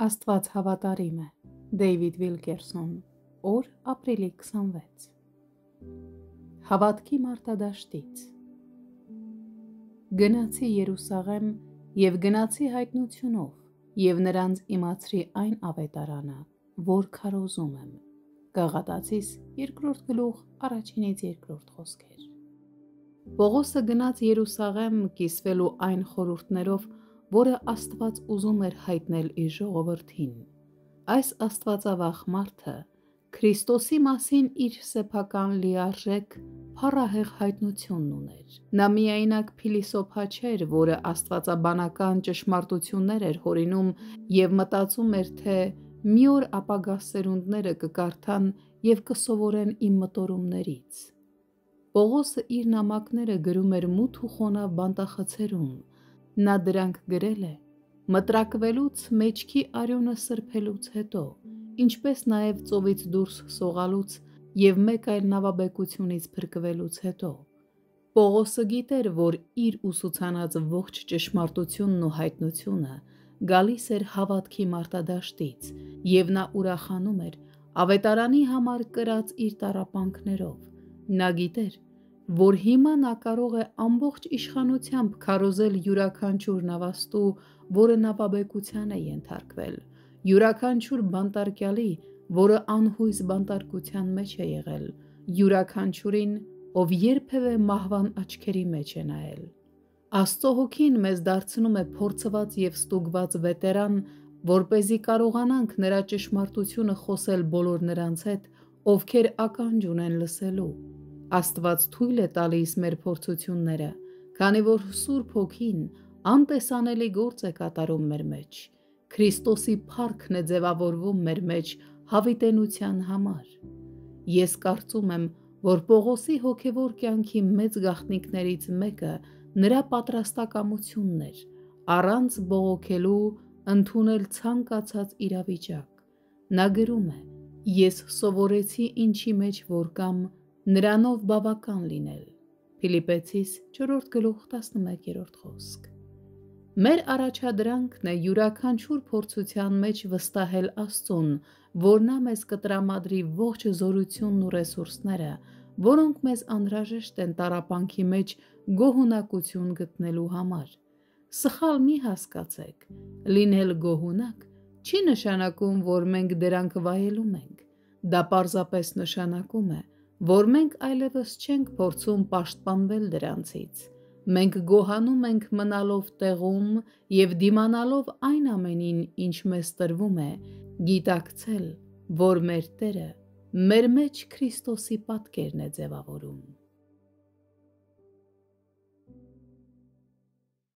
Աստված հավատարիմ է։ Դեյվիդ Վիլկերսոն, օր ապրիլի 26։ Հավատքի մարտադաշտից։ Գնացի Երուսաղեմ և գնացի հայտնությունով, և նրանց իմացրի այն ավետարանը, որ քարոզում եմ։ Գաղատացիս 2 գլուխ 1-2 խոսքեր։ Պողոսը գնաց Երուսաղեմ կիսվելու այն խորհուրդներով, որը Աստված ուզում էր հայտնել իր ժողովրդին։ Այս աստվածավախ մարդը Քրիստոսի մասին իր սեփական լիարժեք, փառահեղ հայտնությունն ուներ։ Նա միայնակ փիլիսոփա չէր, որը աստվածաբանական ճշմարտություններ էր հորինում և մտածում էր, թե մի օր ապագա սերունդները կկարդան և կսովորեն իմ մտորումներից։ Պողոսը իր նամակները գրում էր մութ ու խոնավ բանտախցերում։ Նա դրանք գրել է մտրակվելուց մեջքի արյունը սրբելուց հետո, ինչպես նաև ծովից դուրս սողալուց և մեկ այլ նավաբեկությունից փրկվելուց հետո։ Պողոսը գիտեր, որ իր ուսուցանած ողջ ճշմարտությունն ու հայտնությունը գալիս էր հավատքի մարտադաշտից, և նա ուրախանում էր ավետարանի համար կրած իր տառապանքներով։ Նա գիտեր, որ հիմա նա կարող է ամբողջ իշխանությամբ քարոզել յուրաքանչյուր նավաստու, որը նավաբեկության է ենթարկվել, յուրաքանչյուր բանտարկյալի, որը անհույս բանտարկության մեջ է եղել, յուրաքանչյուրին, ով երբևէ մահվան աչքերի մեջ է նայել։ Աստծո հոգին մեզ դարձնում է փորձված և ստուգված վետերան, որպեսզի կարողանանք նրա ճշմարտությունը խոսել բոլոր նրանց հետ, ովքեր ականջ ունեն լսելու։ Աստված թույլ է տալիս մեր փորձությունները, քանի որ Սուրբ Հոգին անտեսանելի գործ է կատարում մեր մեջ։ Քրիստոսի փառքն է ձևավորվում մեր մեջ հավիտենության համար։ Ես կարծում եմ, որ Պողոսի հոգևոր կյանքի մեծ գաղտնիքներից մեկը նրա պատրաստակամությունն էր, առանց բողոքելու ընդունել ցանկացած իրավիճակ։ Նա գրում է. «Ես սովորեցի ինչի մեջ որ կամ, նրանով բավական լինել»։ Փիլիպպեցիս 4 գլուխ 11 խոսք։ Մեր առաջադրանքն է յուրաքանչյուր փորձության մեջ վստահել Աստծուն, որ նա մեզ կտրամադրի ողջ զորությունն ու ռեսուրսները, որոնք մեզ անհրաժեշտ են տառապանքի մեջ գոհունակություն գտնելու համար։ Սխալ մի հասկացեք, լինել գոհունակ չի նշանակում, որ մենք դրանք վայելում ենք։ Դա պարզապես նշանակում է, որ մենք այլևս չենք փորձում պաշտպանվել դրանցից։ Մենք գոհանում ենք մնալով տեղում և դիմանալով այն ամենին, ինչ մեզ տրվում է, գիտակցել, որ մեր Տերը մեր մեջ Քրիստոսի պատկերն է ձևավորում։